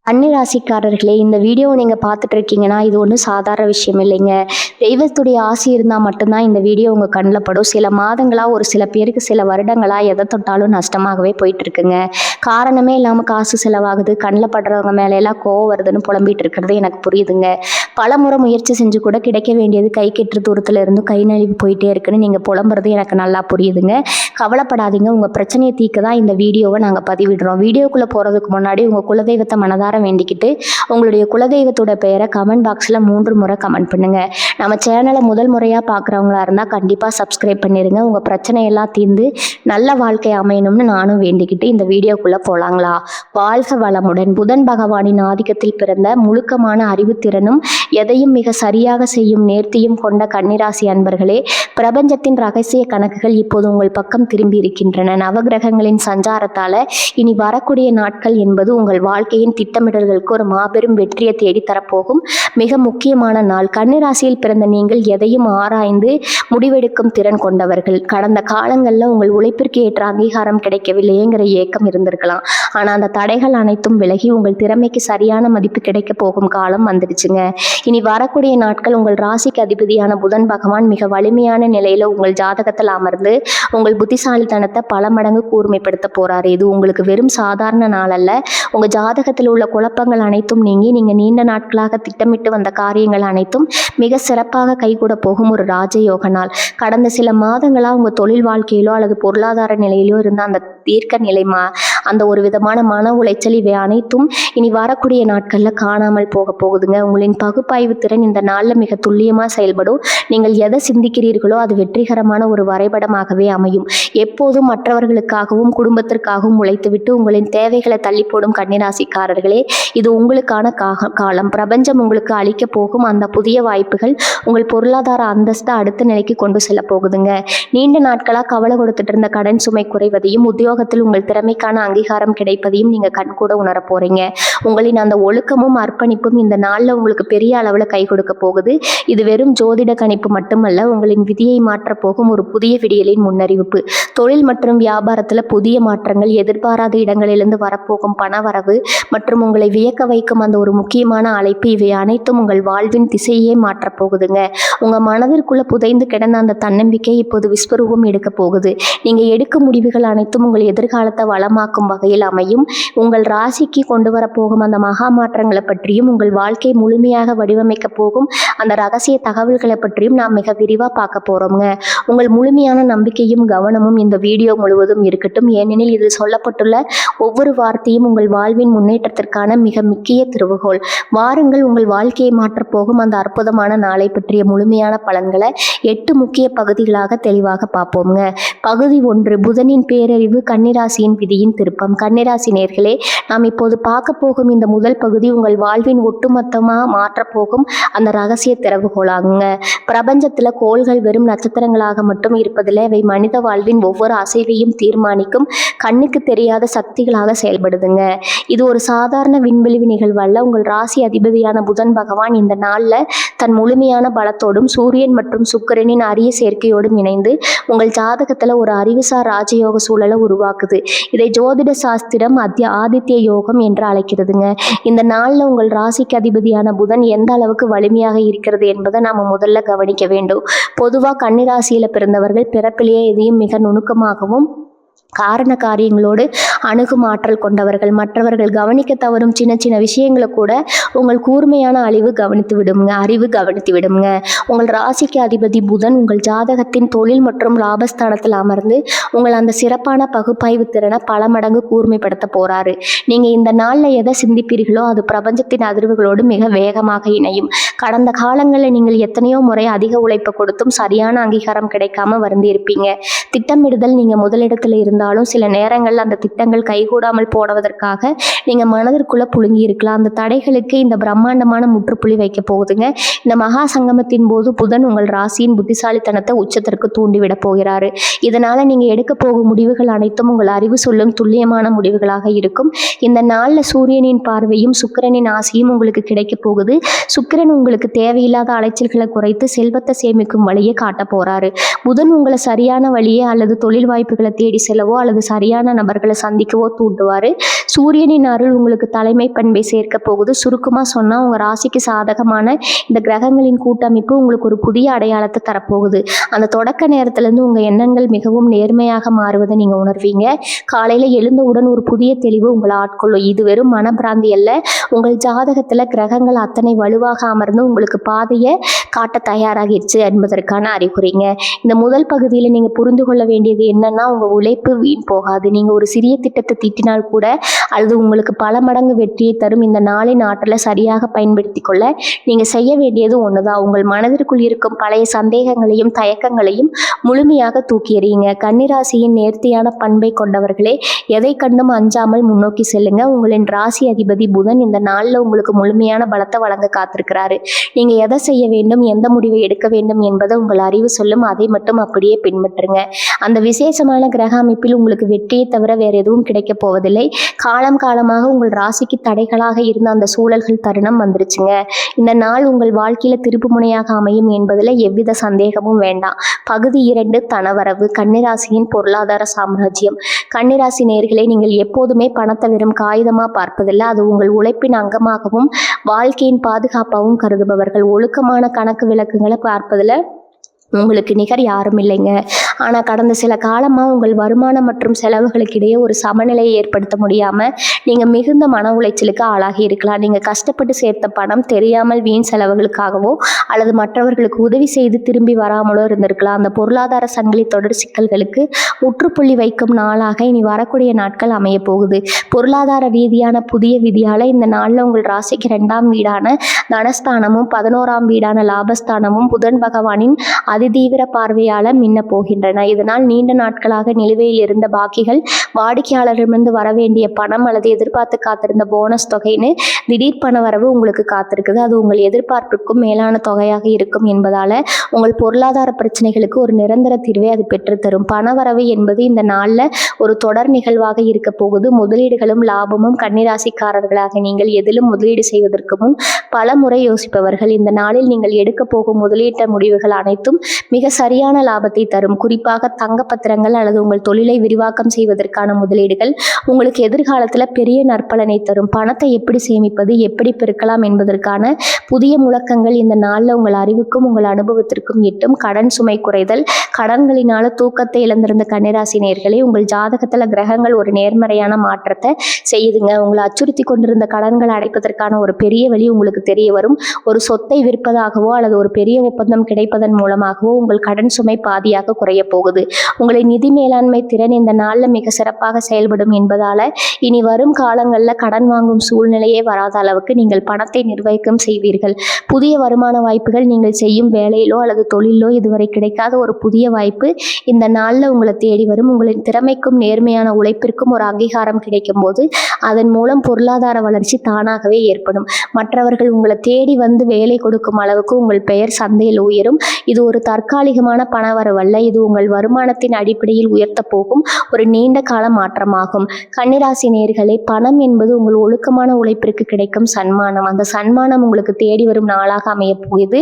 கன்னிராசிக்காரர்களே, இந்த வீடியோவை நீங்கள் பார்த்துட்டு இருக்கீங்கன்னா இது ஒன்றும் சாதாரண விஷயம் இல்லைங்க. தெய்வத்துடைய ஆசி இருந்தால் மட்டும்தான் இந்த வீடியோ உங்கள் கண்ணில் படும். சில மாதங்களாக, ஒரு சில பேருக்கு சில வருடங்களாக எதை தொட்டாலும் நஷ்டமாகவே போயிட்டு இருக்குங்க. காரணமே இல்லாமல் காசு செலவாகுது, கண்ணில் படுறவங்க மேலெல்லாம் கோவம் வருதுன்னு புலம்பிட்டு இருக்கிறது எனக்கு புரியுதுங்க. பல முறை முயற்சி செஞ்சு கூட கிடைக்க வேண்டியது கை கெட்டுற தூரத்தில் இருந்தும் கை நழுவி போயிட்டே இருக்குன்னு நீங்கள் புலம்புறது எனக்கு நல்லா புரியுதுங்க. கவலைப்படாதீங்க, உங்கள் பிரச்சனையை தீர்க்க தான் இந்த வீடியோவை நாங்கள் பதிவிடுறோம். வீடியோக்குள்ளே போகிறதுக்கு முன்னாடி உங்கள் குலதெய்வத்தை மனதார வேண்டிக்கிட்டு உங்களுடைய குலதெய்வத்தோட பெயரை கமெண்ட் பாக்ஸில் 3 முறை கமெண்ட் பண்ணுங்க. நம்ம சேனலை முதல் முறையாக பார்க்குறவங்களா இருந்தால் கண்டிப்பாக சப்ஸ்கிரைப் பண்ணிடுங்க. உங்கள் பிரச்சனையெல்லாம் தீர்ந்து நல்ல வாழ்க்கை அமையணும்னு நானும் வேண்டிக்கிட்டு இந்த வீடியோக்குள்ளே போகலாங்களா? வாழ்க வளமுடன். புதன் பகவானின் ஆதிக்கத்தில் பிறந்த முழுக்கமான அறிவுத்திறனும் எதையும் மிக சரியாக செய்யும் நேர்த்தியும் கொண்ட கன்னிராசி அன்பர்களே, பிரபஞ்சத்தின் ரகசிய கணக்குகள் இப்போது உங்கள் பக்கம் திரும்பி இருக்கின்றன. நவகிரகங்களின் சஞ்சாரத்தால் இனி வரக்கூடிய நாட்கள் என்பது உங்கள் வாழ்க்கையின் திட்டமிடல்களுக்கு ஒரு மாபெரும் வெற்றியை தேடி தரப்போகும் மிக முக்கியமான நாள். கன்னிராசியில் பிறந்த நீங்கள் எதையும் ஆராய்ந்து முடிவெடுக்கும் திறன் கொண்டவர்கள். கடந்த காலங்களில் உங்கள் உழைப்பிற்கு ஏற்ற அங்கீகாரம் கிடைக்கவில்லையேங்கிற ஏக்கம் இருந்திருக்கலாம். ஆனால் அந்த தடைகள் அனைத்தும் விலகி உங்கள் திறமைக்கு சரியான மதிப்பு கிடைக்க போகும் காலம் வந்துடுச்சுங்க. இனி வரக்கூடிய நாட்கள் உங்கள் ராசிக்கு அதிபதியான புதன் பகவான் மிக வலிமையான நிலையில் உங்கள் ஜாதகத்தில் அமர்ந்து உங்கள் புத்திசாலித்தனத்தை பல மடங்கு கூர்மைப்படுத்த போறாரு. இது உங்களுக்கு வெறும் சாதாரண நாள் அல்ல. உங்கள் ஜாதகத்தில் உள்ள குழப்பங்கள் அனைத்தும் நீங்கி நீங்கள் நீண்ட நாட்களாக திட்டமிட்டு வந்த காரியங்கள் அனைத்தும் மிக சிறப்பாக கைகூட போகும் ஒரு ராஜயோக நாள். கடந்த சில மாதங்களாக உங்கள் தொழில் வாழ்க்கையிலோ அல்லது பொருளாதார நிலையிலோ இருந்த அந்த தீர்க்க நிலை அந்த ஒரு விதமான மன உளைச்சல் இவை அனைத்தும் இனி வரக்கூடிய நாட்களில் காணாமல் போக போகுதுங்க. உங்களின் பகுப்பாய்வு திறன் இந்த நாளில் மிக துல்லியமாக செயல்படும். நீங்கள் எதை சிந்திக்கிறீர்களோ அது வெற்றிகரமான ஒரு வரைபடமாகவே அமையும். எப்போதும் மற்றவர்களுக்காகவும் குடும்பத்திற்காகவும் உழைத்துவிட்டு உங்களின் தேவைகளை தள்ளி போடும் கன்னிராசிக்காரர்களே, இது உங்களுக்கான காலம். பிரபஞ்சம் உங்களுக்கு அளிக்க போகும் அந்த புதிய வாய்ப்புகள் உங்கள் பொருளாதார அந்தஸ்தை அடுத்த நிலைக்கு கொண்டு செல்ல போகுதுங்க. நீண்ட நாட்களாக கவலை கொடுத்துட்டு இருந்த கடன் சுமை குறைவதையும் உத்தியோகத்தில் உங்கள் திறமைக்கான அங்கீகாரம் கிடைப்பதையும் நீங்கள் கண்கூட உணர போறீங்க. உங்களின் அந்த ஒழுக்கமும் அர்ப்பணிப்பும் இந்த நாளில் உங்களுக்கு பெரிய அளவில் கை கொடுக்க போகுது. இது வெறும் ஜோதிட கணிப்பு மட்டுமல்ல, உங்களின் விதியை மாற்ற போகும் ஒரு புதிய விடியலின் முன்னறிவிப்பு. தொழில் மற்றும் வியாபாரத்தில் புதிய மாற்றங்கள், எதிர்பாராத இடங்களிலிருந்து வரப்போகும் பணவரவு மற்றும் உங்களை வியக்க வைக்கும் அந்த ஒரு முக்கியமான அழைப்பு, இவை அனைத்தும் உங்கள் வாழ்வின் திசையே மாற்றப் போகுதுங்க. உங்கள் மனதிற்குள்ள புதைந்து கிடந்த அந்த தன்னம்பிக்கை இப்போது விஸ்வரூபம் எடுக்க போகுது. நீங்கள் எடுக்கும் முடிவுகள் அனைத்தும் உங்கள் எதிர்காலத்தை வளமாக்கும் வகையில் அமையும். உங்கள் ராசிக்கு கொண்டு வரப்போகும் அந்த மகா மாற்றங்களை பற்றியும் உங்கள் வாழ்க்கை முழுமையாக வடிவமைக்க போகும் அந்த ரகசிய தகவல்களை பற்றியும் நாம் மிக விரிவாக பார்க்க போறோம்ங்க. உங்கள் முழுமையான நம்பிக்கையும் கவனமும் இந்த வீடியோ முழுவதும் இருக்கட்டும். ஏனெனில் இதில் சொல்லப்பட்டுள்ள ஒவ்வொரு வார்த்தையும் உங்கள் வாழ்வின் முன்னேற்றத்திற்கான மிக முக்கிய திறவுகோல். வாருங்கள், உங்கள் வாழ்க்கையை மாற்றப் போகும் அந்த அற்புதமான நாளை பற்றிய முழுமையான பலன்களை 8 முக்கிய பகுதிகளாக தெளிவாக பார்ப்போம்ங்க. பகுதி 1, புதனின் பேரறிவு, கன்னிராசியின் விதியின் திருப்பம். கன்னிராசி நேர்களே, நாம் இப்போது பார்க்க போகும் இந்த முதல் பகுதி உங்கள் வாழ்வின் ஒட்டுமொத்தமாக மாற்றப்போகும் அந்த ரகசிய திறவுகோலாகுங்க. பிரபஞ்சத்தில் கோள்கள் வெறும் நட்சத்திரங்களாக மட்டும் இருப்பதில்லை, அவை மனித வாழ்வின் ஒவ்வொரு அசைவையும் தீர்மானிக்கும் கண்ணுக்கு தெரியாத சக்திகளாக செயல்படுதுங்க. இது ஒரு சாதாரண விண்வெளி நிகழ்வு அல்ல. உங்கள் ராசி அதிபதியான புதன் பகவான் இந்த நாளில் தன் முழுமையான பலத்தோடும் சூரியன் மற்றும் சுக்கிரனின் அரிய சேர்க்கையோடும் இணைந்து உங்கள் ஜாதகத்தில் ஒரு அறிவுசார் ராஜயோக சூழலை உருவாக்குது. இதை ஜோதிட சாஸ்திரம் ஆதித்ய யோகம் என்று அழைக்கிறதுங்க. இந்த நாளில் உங்கள் ராசிக்கு அதிபதியான புதன் எந்த அளவுக்கு வலிமையாக இருக்கிறது என்பதை நாம் முதல்ல கவனிக்க வேண்டும். பொதுவாக கன்னிராசியில் பிறந்தவர்கள் பிறப்பிலேயே எதையும் மிக நுணுக்கமாகவும் காரண காரியங்களோடு அணுகும் ஆற்றல் கொண்டவர்கள். மற்றவர்கள் கவனிக்க தவறும் சின்ன சின்ன விஷயங்களை கூட உங்கள் கூர்மையான அறிவு கவனித்து விடுங்க. உங்கள் ராசிக்கு அதிபதி புதன் உங்கள் ஜாதகத்தின் தொழில் மற்றும் லாபஸ்தானத்தில் அமர்ந்து உங்கள் அந்த சிறப்பான பகுப்பாய்வு திறனை பல மடங்கு கூர்மைப்படுத்த போறாரு. நீங்க இந்த நாளில் எதை சிந்திப்பீர்களோ அது பிரபஞ்சத்தின் அதிர்வுகளோடு மிக வேகமாக இணையும். கடந்த காலங்களில் நீங்கள் எத்தனையோ முறை அதிக உழைப்பு கொடுத்தும் சரியான அங்கீகாரம் கிடைக்காம வருந்தி இருப்பீங்க. திட்டமிடுதல் நீங்க முதலிடத்தில் இருந்தாலும் சில நேரங்கள் அந்த திட்டங்கள் கைகூடாமல் போடுவதற்காக நீங்க மனதிற்குள்ள புழுங்கி இருக்கலாம். அந்த தடைகளுக்கு இந்த பிரம்மாண்டமான முற்றுப்புள்ளி வைக்க போகுதுங்க. இந்த மகா சங்கமத்தின் போது புதன் உங்கள் ராசியின் புத்திசாலித்தனத்தை உச்சத்திற்கு தூண்டிவிட போகிறாரு. இதனால நீங்க எடுக்க போகும் முடிவுகள் அனைத்தும் உங்கள் அறிவு சொல்லும் துல்லியமான முடிவுகளாக இருக்கும். இந்த நாளில் சூரியனின் பார்வையும் சுக்கிரனின் ஆசையும் உங்களுக்கு கிடைக்க போகுது. சுக்கிரன் உங்களுக்கு தேவையில்லாத அலைச்சல்களை குறைத்து செல்வத்தை சேமிக்கும் வழியை காட்ட போறாரு. புதன் உங்களை சரியான வழியை அல்லது தொழில் வாய்ப்புகளை தேடி செல்லவோ அல்லது சரியான நபர்களை சந்திக்கவோ தூண்டுவார். சூரியனின் அருள் உங்களுக்கு தலைமை பண்பை சேர்க்க போகுது. சுருக்கமாக சொன்னால் உங்கள் ராசிக்கு சாதகமான இந்த கிரகங்களின் கூட்டமைப்பு உங்களுக்கு ஒரு புதிய அடையாளத்தை தரப்போகுது. அந்த தொடக்க நேரத்திலேருந்து உங்கள் எண்ணங்கள் மிகவும் நேர்மையாக மாறுவதை நீங்கள் உணர்வீங்க. காலையில் எழுந்தவுடன் ஒரு புதிய தெளிவு உங்களை ஆட்கொள்ளும். இது வெறும் மனப்பிராந்தி அல்ல, உங்கள் ஜாதகத்தில் கிரகங்கள் அத்தனை வலுவாக அமர்ந்து உங்களுக்கு பாதையை காட்ட தயாராகிடுச்சு என்பதற்கான அறிகுறிங்க. இந்த முதல் பகுதியில் நீங்கள் புரிந்து கொள்ள வேண்டியது என்னன்னா, உங்கள் உழைப்பு வீண் போகாது. நீங்கள் ஒரு சிறிய திட்டத்தை தீட்டினால் கூட அல்லது உங்களுக்கு பல மடங்கு வெற்றியை தரும். இந்த நாளின் ஆற்றலை சரியாக பயன்படுத்தி கொள்ள நீங்கள் செய்ய வேண்டியது ஒன்று தான். உங்கள் மனதிற்குள் இருக்கும் பழைய சந்தேகங்களையும் தயக்கங்களையும் முழுமையாக தூக்கி எறியுங்க. கன்னிராசியின் நேர்த்தியான பண்பை கொண்டவர்களே, எதை கண்டும் அஞ்சாமல் முன்னோக்கி செல்லுங்க. உங்களின் ராசி அதிபதி புதன் இந்த நாளில் உங்களுக்கு முழுமையான பலத்தை வழங்க காத்திருக்கிறாரு. நீங்கள் எதை செய்ய வேண்டும், எந்த முடிவை எடுக்க வேண்டும் என்பதை உங்கள் அறிவு சொல்லும். அதை மட்டும் அப்படியே பின்பற்றுங்க. அந்த விசேஷமான கிரக அமைப்பில் உங்களுக்கு வெற்றியை தவிர வேறு எதுவும் கிடைக்கப் போவதில்லை. காலம் காலமாக உங்கள் ராசிக்கு தடைகளாக இருந்த அந்த சூழல்கள் தருணம் வந்துருச்சுங்க. இந்த நாள் உங்கள் வாழ்க்கையில திருப்பு முனையாக அமையும் என்பதில் எவ்வித சந்தேகமும் வேண்டாம். பகுதி 2, தனவரவு. கன்னிராசியின் பொருளாதார சாம்ராஜ்யம். கன்னிராசி நேயர்களே, நீங்கள் எப்போதுமே பணத்தை வெறும் காகிதமாக பார்ப்பதில்லை, அது உங்கள் உழைப்பின் அங்கமாகவும் வாழ்க்கையின் பாதுகாப்பாகவும் கருதுபவர்கள். ஒழுக்கமான கணக்கு விளக்குகளை பார்ப்பதில் உங்களுக்கு நிகர் யாரும் இல்லைங்க. ஆனால் கடந்த சில காலமாக உங்கள் வருமானம் மற்றும் செலவுகளுக்கு இடையே ஒரு சமநிலையை ஏற்படுத்த முடியாமல் நீங்கள் மிகுந்த மன உளைச்சலுக்கு ஆளாகி இருக்கலாம். நீங்கள் கஷ்டப்பட்டு சேர்த்த பணம் தெரியாமல் வீண் செலவுகளுக்காகவோ அல்லது மற்றவர்களுக்கு உதவி செய்து திரும்பி வராமலோ இருந்திருக்கலாம். அந்த பொருளாதார சங்கிலி தொடர் சிக்கல்களுக்கு முற்றுப்புள்ளி வைக்கும் நாளாக இனி வரக்கூடிய நாட்கள் அமைய போகுது. பொருளாதார ரீதியான புதிய விதியால் இந்த நாளில் உங்கள் ராசிக்கு 2ஆம் வீடான தனஸ்தானமும் 11ஆம் வீடான லாபஸ்தானமும் புதன் பகவானின் அதிதீவிர பார்வையால் மின்ன போகின்றன. இதனால் நீண்ட நாட்களாக நிலுவையில் இருந்த பாக்கிகள், வாடிக்கையாளரிடமிருந்து வரவேண்டிய பணம் அல்லது எதிர்பார்த்து காத்திருந்த போனஸ் தொகைன்னு திடீர் பண வரவு உங்களுக்கு காத்திருக்குது. அது உங்கள் எதிர்பார்ப்பிற்கும் மேலான தொகையாக இருக்கும் என்பதால் உங்கள் பொருளாதார பிரச்சனைகளுக்கு ஒரு நிரந்தர தீர்வை அது பெற்றுத்தரும். பணவரவு என்பது இந்த நாளில் ஒரு தொடர் நிகழ்வாக இருக்க போகுது. முதலீடுகளும் லாபமும். கன்னிராசிக்காரர்களாக நீங்கள் எதிலும் முதலீடு செய்வதற்கு முன் பல முறை யோசிப்பவர்கள். இந்த நாளில் நீங்கள் எடுக்க போகும் முதலீட்டு முடிவுகள் அனைத்தும் மிக சரியான லாபத்தை தரும். குறிப்பாக தங்க பத்திரங்கள் அல்லது உங்கள் தொழிலை விரிவாக்கம் செய்வதற்கான முதலீடுகள் உங்களுக்கு எதிர்காலத்தில் பெரிய நற்பலனை தரும். பணத்தை எப்படி சேமிப்பது, எப்படி பெருக்கலாம் என்பதற்கான புதிய முழக்கங்கள் இந்த நாளில் உங்கள் அறிவுக்கும் உங்கள் அனுபவத்திற்கும் எட்டும். கடன் சுமை குறைதல். கடன்களினால தூக்கத்தை இழந்திருந்த கன்னிராசி நேயர்களே, உங்கள் ஜாதகத்தில் கிரகங்கள் ஒரு நேர்மறையான மாற்றத்தை செய்யுதுங்க. உங்களை அச்சுறுத்தி கொண்டிருந்த கடன்களை அடைப்பதற்கான ஒரு பெரிய வழி உங்களுக்கு தெரிய வரும். ஒரு சொத்தை விற்பதாகவோ அல்லது ஒரு பெரிய ஒப்பந்தம் கிடைப்பதன் மூலமாகவோ உங்கள் கடன் சுமை பாதியாக குறைய போகுது. உங்களின் நிதி மேலாண்மை திறன் இந்த நாளில் மிக சிறப்பாக செயல்படும் என்பதால் இனி வரும் காலங்களில் கடன் வாங்கும் சூழ்நிலையே வராத அளவுக்கு நீங்கள் பணத்தை நிர்வகிக்கம் செய்வீர்கள். புதிய வருமான வாய்ப்புகள். நீங்கள் செய்யும் வேலையிலோ அல்லது தொழிலோ இதுவரை கிடைக்காத ஒரு புதிய வாய்ப்பு இந்த நாளில் உங்களை தேடி வரும். உங்களின் திறமைக்கும் நேர்மையான உழைப்பிற்கும் ஒரு அங்கீகாரம் கிடைக்கும் போது அதன் மூலம் பொருளாதார வளர்ச்சி தானாகவே ஏற்படும். மற்றவர்கள் உங்களை தேடி வந்து வேலை கொடுக்கும் அளவுக்கு உங்கள் பெயர் சந்தையில் உயரும். இது ஒரு தற்காலிகமான பணவரவல்ல, இது உங்கள் வருமானத்தின் அடிப்படையில் உயர்த்த போகும் ஒரு நீண்ட கால மாற்றமாகும். கன்னிராசி நேயர்களே, பணம் என்பது உங்கள் ஒழுக்கமான உழைப்பிற்கு கிடைக்கும் சன்மானம். அந்த சன்மானம் உங்களுக்கு தேடி வரும் நாளாக அமைய போகுது.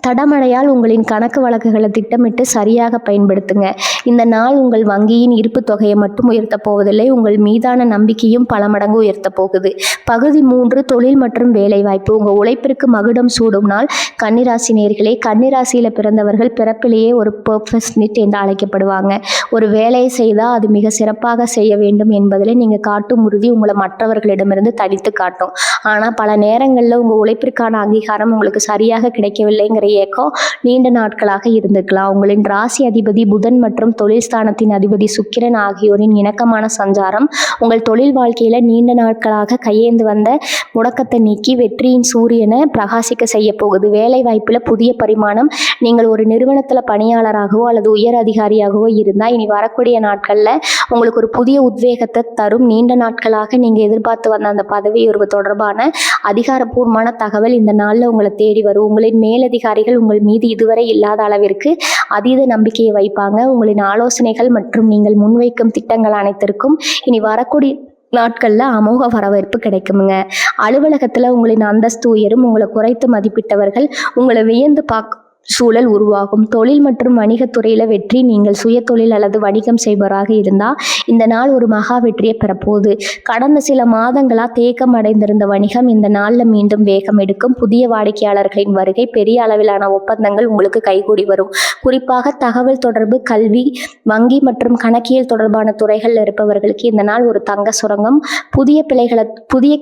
தடமடையால் உங்களின் கணக்கு வழக்குகளை திட்டமிட்டு சரியாக பயன்படுத்துங்க. இந்த நாள் உங்கள் வங்கியின் இருப்பு தொகையை மட்டும் உயர்த்த போவதில்லை, உங்கள் மீதான நம்பிக்கையும் பல மடங்கு உயர்த்த போகுது. பகுதி 3, தொழில் மற்றும் வேலைவாய்ப்பு. உங்கள் உழைப்பிற்கு மகுடம் சூடும் நாள். கன்னிராசி நேயர்களே, கன்னிராசியில் பிறந்தவர்கள் பிறப்பிலேயே ஒரு பெர்ஃபெக்ஷனிஸ்ட் என்று அழைக்கப்படுவாங்க. ஒரு வேலையை செய்தால் அது மிக சிறப்பாக செய்ய வேண்டும் என்பதில் நீங்கள் காட்டும் உறுதி உங்களை மற்றவர்களிடமிருந்து தனித்து காட்டும். ஆனால் பல நேரங்களில் உங்கள் உழைப்பிற்கான அங்கீகாரம் உங்களுக்கு சரியாக கிடைக்கவில்லைங்கிற ஏக்கம் நீண்ட நாட்களாக இருந்திருக்கலாம். உங்களின் ராசி அதிபதி புதன் மற்றும் தொழில் ஸ்தானத்தின் அதிபதி சுக்கிரன் ஆகியோரின் இணக்கமான சஞ்சாரம் உங்கள் தொழில் வாழ்க்கையில நீண்ட நாட்களாக கையேந்து வந்த முடக்கத்தை நீக்கி வெற்றியின் சூரியனை பிரகாசிக்க செய்ய போகுது. வேலை வாய்ப்புல புதிய பரிமாணம். நீங்கள் ஒரு நிறுவனத்துல பணியாளராகவோ அல்லது உயர் அதிகாரியாகவோ இருந்தால் இனி வரக்கூடிய நாட்கள்ல உங்களுக்கு ஒரு புதிய உத்வேகத்தை தரும். நீண்ட நாட்களாக நீங்க எதிர்பார்த்து வந்த அந்த பதவி உயர்வு தொடர்பான அதிகாரப்பூர்வமான தகவல் இந்த நாள்ல உங்களை தேடி வரும். உங்களின் மேலதிகாரிகள் உங்கள் மீது இதுவரை இல்லாத அளவிற்கு அதீத நம்பிக்கையை வைப்பாங்க. உங்களின் ஆலோசனைகள் மற்றும் நீங்கள் முன்வைக்கும் திட்டங்கள் அனைத்திற்கும் இனி வரக்கூடிய நாட்களில் அமோக வரவேற்பு கிடைக்குமுங்க. அலுவலகத்தில் உங்களின் அந்தஸ்து உயரும். உங்களை குறைத்து மதிப்பிட்டவர்கள் உங்களை வியந்து சூழல் உருவாகும். தொழில் மற்றும் வணிகத்துறையில் வெற்றி. நீங்கள் சுய தொழில் அல்லது வணிகம் செய்பவராக இருந்தால் இந்த நாள் ஒரு மகா வெற்றியை பெறப்போகுது. கடந்த சில மாதங்களாக தேக்கம் அடைந்திருந்த வணிகம் இந்த நாளில் மீண்டும் வேகம் எடுக்கும். புதிய வாடிக்கையாளர்களின் வருகை, பெரிய அளவிலான ஒப்பந்தங்கள் உங்களுக்கு கைகூடி வரும். குறிப்பாக தகவல் தொடர்பு, கல்வி, வங்கி மற்றும் கணக்கியல் தொடர்பான துறைகளில் இருப்பவர்களுக்கு இந்த நாள் ஒரு தங்க சுரங்கம். புதிய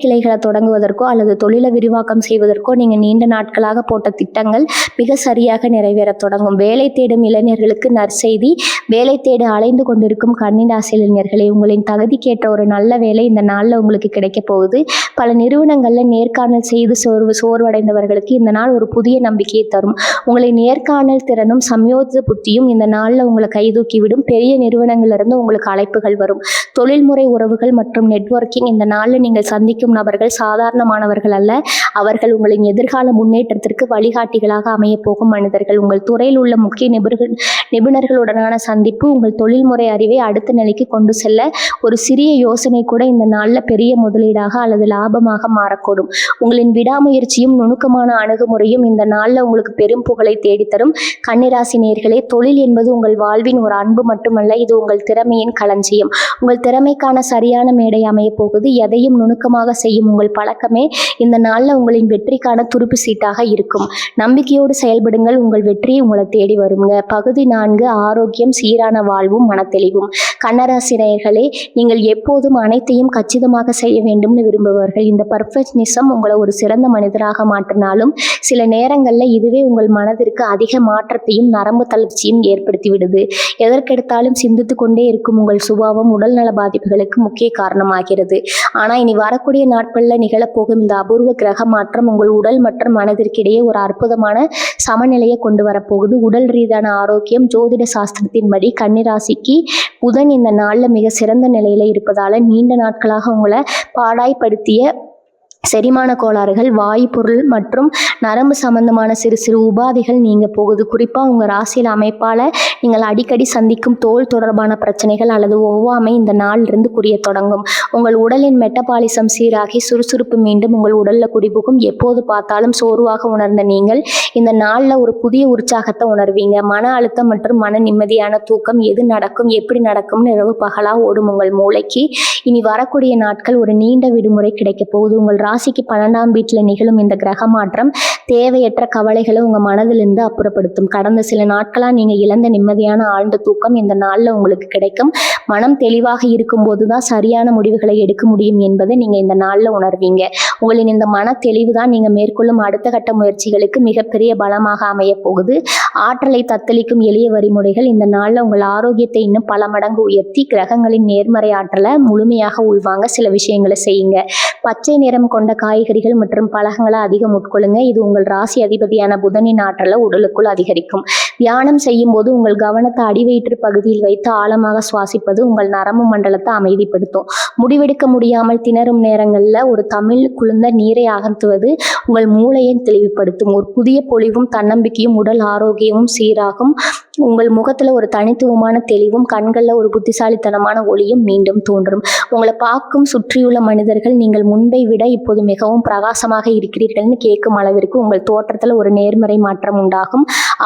கிளைகளை தொடங்குவதற்கோ அல்லது தொழிலை விரிவாக்கம் செய்வதற்கோ நீங்கள் நீண்ட நாட்களாக போட்ட திட்டங்கள் மிக சரியாக நிறைவேற தொடங்கும். வேலை தேடும் இளைஞர்களுக்கு நற்செய்தி. வேலை தேட அலைந்து கொண்டிருக்கும் கன்னிராசி இளைஞர்களே, உங்களின் தகுதிக்கேற்ற ஒரு நல்ல வேலை இந்த நாளில் உங்களுக்கு கிடைக்க போகுது. பல நிறுவனங்களில் நேர்காணல் செய்து சோர்வடைந்தவர்களுக்கு இந்த நாள் ஒரு புதிய நம்பிக்கையை தரும். உங்களின் நேர்காணல் திறனும் சமயோஜித புத்தியும் இந்த நாளில் உங்களை கைதூக்கிவிடும். பெரிய நிறுவனங்களிலிருந்து உங்களுக்கு அழைப்புகள் வரும். தொழில்முறை உறவுகள் மற்றும் நெட்வொர்க்கிங். இந்த நாளில் நீங்கள் சந்திக்கும் நபர்கள் சாதாரணமானவர்கள் அல்ல. அவர்கள் உங்களின் எதிர்கால முன்னேற்றத்திற்கு வழிகாட்டிகளாக அமைய போகும் மனிதர்கள். உங்கள் துறையில் உள்ள முக்கிய நிபுணர்களுடனான சந்திப்பு உங்கள் தொழில்முறை அறிவை அடுத்த நிலைக்கு கொண்டு செல்ல ஒரு சிறிய யோசனை கூட இந்த நாளில் பெரிய முதலீடாக அல்லது லாபமாக மாறக்கூடும். உங்களின் விடாமுயற்சியும் நுணுக்கமான அணுகுமுறையும் இந்த நாளில் உங்களுக்கு பெரும் புகழை தேடித்தரும். கன்னிராசி நேயர்களே, தொழில் என்பது உங்கள் வாழ்வின் ஒரு அன்பு மட்டுமல்ல, இது உங்கள் திறமையின் களஞ்சியம். உங்கள் திறமைக்கான சரியான மேடை அமைய போகுது. எதையும் நுணுக்கமாக செய்யும் உங்கள் பழக்கமே இந்த நாளில் உங்களின் வெற்றிக்கான துருப்பு சீட்டாக இருக்கும். நம்பிக்கையோடு செயல்படுங்கள். உங்கள் வெற்றி உங்களை தேடி வருங்க. பகுதி 4. ஆரோக்கியம், சீரான வாழ்வும் மனத்தெளிவும். கன்னிராசி நேயர்களே, நீங்கள் எப்போதும் அனைத்தையும் கச்சிதமாக செய்ய வேண்டும்னு விரும்புபவர்கள். இந்த பர்ஃபெக்ஷனிசம் உங்களை ஒரு சிறந்த மனிதராக மாற்றினாலும் சில நேரங்களில் இதுவே உங்கள் மனதிற்கு அதிக மாற்றத்தையும் நரம்பு தளர்ச்சியும் ஏற்படுத்தி விடுது. எதற்கெடுத்தாலும் சிந்தித்து கொண்டே இருக்கும் உங்கள் சுபாவம் உடல்நல பாதிப்புகளுக்கு முக்கிய காரணமாகிறது. ஆனால் இனி வரக்கூடிய நாட்களில் நிகழப்போகும் இந்த அபூர்வ கிரக மாற்றம் உங்கள் உடல் மற்றும் மனதிற்கிடையே ஒரு அற்புதமான சமநிலையை கொண்டு வரப்போகுது. உடல் ரீதியான ஆரோக்கியம். ஜோதிட சாஸ்திரத்தின்படி கன்னிராசிக்கு புதன் இந்த நாளில் மிக சிறந்த நிலையில இருப்பதால நீண்ட நாட்களாக உங்களை பாடாய்படுத்திய செரிமான கோளாறுகள், வாயு பொருள் மற்றும் நரம்பு சம்பந்தமான சிறு உபாதைகள் நீங்க போகுது. குறிப்பாக உங்கள் ராசியில் அமைப்பால் நீங்கள் அடிக்கடி சந்திக்கும் தோல் தொடர்பான பிரச்சனைகள் அல்லது ஒவ்வாமை இந்த நாளிலிருந்து புரிய தொடங்கும். உங்கள் உடலின் மெட்டபாலிசம் சீராகி சுறுசுறுப்பு மீண்டும் உங்கள் உடலில் குடிபுகும். எப்போது பார்த்தாலும் சோர்வாக உணர்ந்த நீங்கள் இந்த நாளில் ஒரு புதிய உற்சாகத்தை உணர்வீங்க. மன அழுத்தம் மற்றும் மன நிம்மதியான தூக்கம், எது நடக்கும் எப்படி நடக்கும்னு இரவு பகலாக ஓடும் உங்கள் மூளைக்கு இனி வரக்கூடிய நாட்கள் ஒரு நீண்ட விடுமுறை கிடைக்க போகுது. உங்கள் ராசிக்கு 12ஆம் வீட்டில் நிகழும் இந்த கிரக மாற்றம் தேவையற்ற கவலைகளை உங்கள் மனதிலிருந்து அப்புறப்படுத்தும். கடந்த சில நாட்களாக நீங்கள் இழந்த நிம்மதியான ஆழ்ந்த தூக்கம் இந்த நாளில் உங்களுக்கு கிடைக்கும். மனம் தெளிவாக இருக்கும்போது தான் சரியான முடிவுகளை எடுக்க முடியும் என்பதை நீங்கள் இந்த நாளில் உணர்வீங்க. உங்களின் இந்த மன தெளிவு தான் நீங்கள் மேற்கொள்ளும் அடுத்த கட்ட முயற்சிகளுக்கு மிகப்பெரிய பலமாக அமைய போகுது. ஆற்றலை தத்தளிக்கும் எளிய வழிமுறைகள் இந்த நாளில் உங்கள் ஆரோக்கியத்தை இன்னும் பல மடங்கு உயர்த்தி கிரகங்களின் நேர்மறை ஆற்றலை முழுமையாக உள்வாங்க சில விஷயங்களை செய்யுங்க. பச்சை நிறம் கொண்ட காய்கறிகள் மற்றும் பழங்களை அதிகம் உட்கொள்ளுங்க. இது உங்கள் ராசி அதிபதியான புதனின் ஆற்றலை உடலுக்குள் அதிகரிக்கும். தியானம் செய்யும் போது உங்கள் கவனத்தை அடிவயிற்று பகுதியில் வைத்து ஆழமாக சுவாசிப்பது உங்கள் நரம்பு மண்டலத்தை அமைதிப்படுத்தும். முடிவெடுக்க முடியாமல் திணறும் நேரங்களில் ஒரு தமிழ் குளிர்ந்த நீரை அகற்றுவது உங்கள் மூளையை தெளிவுபடுத்தும். ஒரு புதிய பொலிவும் தன்னம்பிக்கையும் உடல் ஆரோக்கியமும் சீராகும். உங்கள் முகத்தில் ஒரு தனித்துவமான தெளிவும் கண்களில் ஒரு புத்திசாலித்தனமான ஒளியும் மீண்டும் தோன்றும். உங்களை பார்க்கும் சுற்றியுள்ள மனிதர்கள் நீங்கள் முன்பை விட இப்போது மிகவும் பிரகாசமாக இருக்கிறீர்கள்னு கேட்கும் அளவிற்கு உங்கள் தோற்றத்தில் ஒரு நேர்மறை மாற்றம் உண்டாகும்.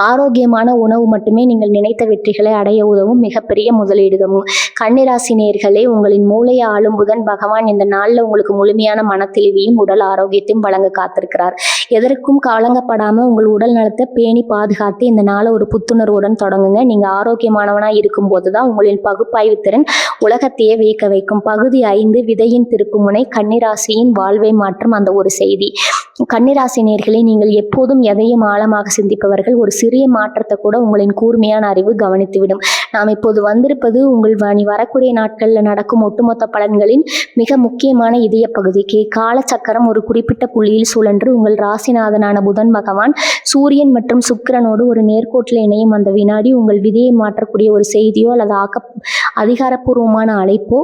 ஆரோக்கியமான உணவு மட்டுமே நீங்கள் நினைத்த வெற்றிகளை அடைய உதவும் மிகப்பெரிய முதலீடுகளும். கன்னிராசி நேயர்களே, உங்களின் மூளையை ஆளும் புதன் பகவான் இந்த நாளில் உங்களுக்கு முழுமையான மனத்தெளிவையும் உடல் ஆரோக்கியத்தையும் வழங்க காத்திருக்கிறார். எதற்கும் கலங்கப்படாமல் உங்கள் உடல் நலத்தை பேணி பாதுகாத்து இந்த நாளை ஒரு புத்துணர்வுடன் தொடங்குங்க. நீங்கள் ஆரோக்கியமானவனாக இருக்கும்போது தான் உங்களின் பகுப்பாய்வு திறன் உலகத்தையே வியக்க வைக்கும். பகுதி 5. விதையின் திருப்புமுனை. கன்னிராசியின் வாழ்வை மாற்றும் அந்த ஒரு செய்தி. கன்னிராசி நேயர்களே, நீங்கள் எப்போதும் எதையும் ஆழமாக சிந்திப்பவர்கள். ஒரு சிறிய மாற்றத்தை கூட உங்களின் கூர்மையான அறிவு கவனித்துவிடும். நாம் இப்போது வந்திருப்பது உங்கள் வரக்கூடிய நாட்களில் நடக்கும் ஒட்டுமொத்த பலன்களின் மிக முக்கியமான இதய பகுதிக்கு. காலச்சக்கரம் ஒரு குறிப்பிட்ட புள்ளியில் சுழன்று உங்கள் ராசிநாதனான புதன் பகவான் சூரியன் மற்றும் சுக்கிரனோடு ஒரு நேர்கோட்டில் இணையும் அந்த வினாடி உங்கள் விதியை மாற்றக்கூடிய ஒரு செய்தியோ அல்லது அதிகாரப்பூர்வமான அழைப்போ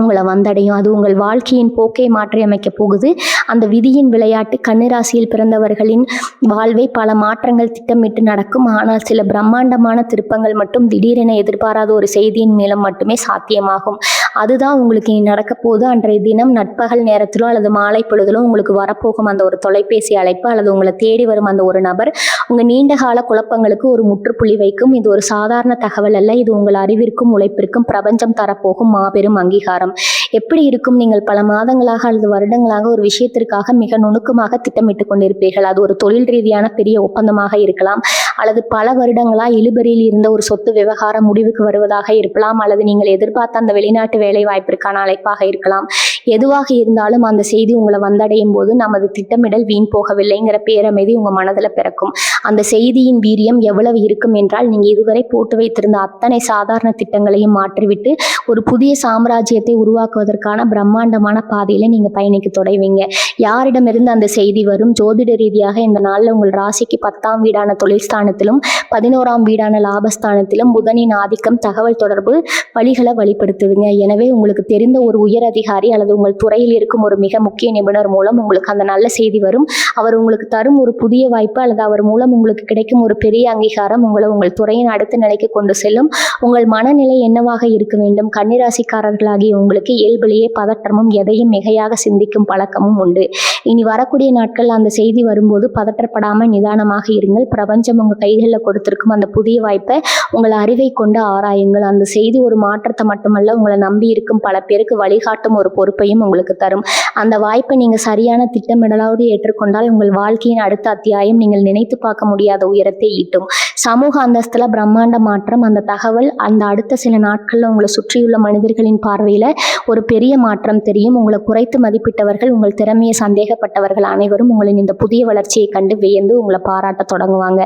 உங்களை வந்தடையும். அது உங்கள் வாழ்க்கையின் போக்கை மாற்றி அமைக்க போகுது. அந்த விதியின் விளையாட்டு. கன்னிராசியில் பிறந்தவர்களின் வாழ்வை பல மாற்றங்கள் திட்டமிட்டு நடக்கும். ஆனால் சில பிரம்மாண்டமான திருப்பங்கள் மட்டும் திடீரென எதிர்பாராத ஒரு செய்தியின் மூலம் மட்டுமே சாத்தியமாகும். அதுதான் உங்களுக்கு இனி நடக்க போகுது. அன்றைய தினம் நட்பகல் நேரத்திலோ அல்லது மாலை பொழுதிலோ உங்களுக்கு வரப்போகும் அந்த ஒரு தொலைபேசி அழைப்பு அல்லது உங்களை தேடி வரும் அந்த ஒரு நபர் உங்கள் நீண்டகால குழப்பங்களுக்கு ஒரு முற்றுப்புள்ளி வைக்கும். இது ஒரு சாதாரண தகவல் அல்ல, இது உங்கள் அறிவிற்கும் உழைப்பிற்கும் பிரபஞ்சம் தரப்போகும் மாபெரும் அங்கீகாரம். எப்படி இருக்கும்? நீங்கள் பல மாதங்களாக அல்லது வருடங்களாக ஒரு விஷயத்திற்காக மிக நுணுக்கமாக திட்டமிட்டு கொண்டிருப்பீர்கள். அது ஒரு தொழில் ரீதியான பெரிய ஒப்பந்தமாக இருக்கலாம், அல்லது பல வருடங்களாக இழுபறியில் இருந்த ஒரு சொத்து விவகாரம் முடிவுக்கு வருவதாக இருக்கலாம், அல்லது நீங்கள் எதிர்பார்த்த அந்த வெளிநாட்டு வேலை வாய்ப்பிற்கான அழைப்பாக இருக்கலாம். எதுவாக இருந்தாலும் அந்த செய்தி உங்களை வந்தடையும் போது நமது திட்டமிடல் வீண் போகவில்லைங்கிற பேரமைதி உங்கள் மனதில் பிறக்கும். அந்த செய்தியின் வீரியம் எவ்வளவு இருக்கும் என்றால், நீங்கள் இதுவரை போட்டு வைத்திருந்த அத்தனை சாதாரண திட்டங்களையும் மாற்றிவிட்டு ஒரு புதிய சாம்ராஜ்யத்தை உருவாக்குவதற்கான பிரம்மாண்டமான பாதையில் நீங்கள் பயணிக்க தொடங்குவீங்க. யாரிடமிருந்து அந்த செய்தி வரும்? ஜோதிட ரீதியாக இந்த நாளில் உங்கள் ராசிக்கு 10ஆம் வீடான தொழில் ஸ்தானத்திலும் 11ஆம் வீடான லாபஸ்தானத்திலும் புதனின் ஆதிக்கம் தகவல் தொடர்பு வழிகளை வழிபடுத்துதுங்க. எனவே உங்களுக்கு தெரிந்த ஒரு உயர் அதிகாரி அல்லது உங்கள் துறையில் இருக்கும் ஒரு மிக முக்கிய நிபுணர் மூலம் உங்களுக்கு அந்த நல்ல செய்தி வரும். அவர் உங்களுக்கு தரும் ஒரு புதிய வாய்ப்பு அல்லது அவர் மூலம் உங்களுக்கு கிடைக்கும் ஒரு பெரிய அங்கீகாரம் உங்களை உங்கள் துறையின் அடுத்த நிலைக்கு கொண்டு செல்லும். உங்கள் மனநிலை என்னவாக இருக்க வேண்டும்? கன்னிராசிக்காரர்களாகிய உங்களுக்கு இயல்பிலேயே பதற்றமும் எதையும் மிகையாக சிந்திக்கும் பழக்கமும் உண்டு. இனி வரக்கூடிய நாட்கள் அந்த செய்தி வரும்போது பதற்றப்படாமல் நிதானமாக இருங்கள். பிரபஞ்சம் உங்கள் கைகளில் கொடுத்திருக்கும் அந்த புதிய வாய்ப்பை உங்கள் அறிவை கொண்டு ஆராயுங்கள். அந்த செய்தி ஒரு மாற்றத்தை மட்டுமல்ல, உங்களை நம்பி இருக்கும் பல பேருக்கு வழிகாட்டும் ஒரு பொறுப்பையும் உங்களுக்கு தரும். அந்த வாய்ப்பை நீங்கள் சரியான திட்டமிடலோடு ஏற்றுக்கொண்டால் உங்கள் வாழ்க்கையின் அடுத்த அத்தியாயம் நீங்கள் நினைத்து பார்க்க முடியாத உயரத்தை ஈட்டும். சமூக அந்தஸ்தில் பிரம்மாண்ட மாற்றம். அந்த தகவல் அந்த அடுத்த சில நாட்களில் உங்களை சுற்றியுள்ள மனிதர்களின் பார்வையில் ஒரு பெரிய மாற்றம் தெரியும். உங்களை குறைத்து மதிப்பிட்டவர்கள், உங்கள் திறமையை சந்தேகப்பட்டவர்கள் அனைவரும் உங்களின் இந்த புதிய வளர்ச்சியை கண்டு வியந்து உங்களை பாராட்ட தொடங்குவாங்க.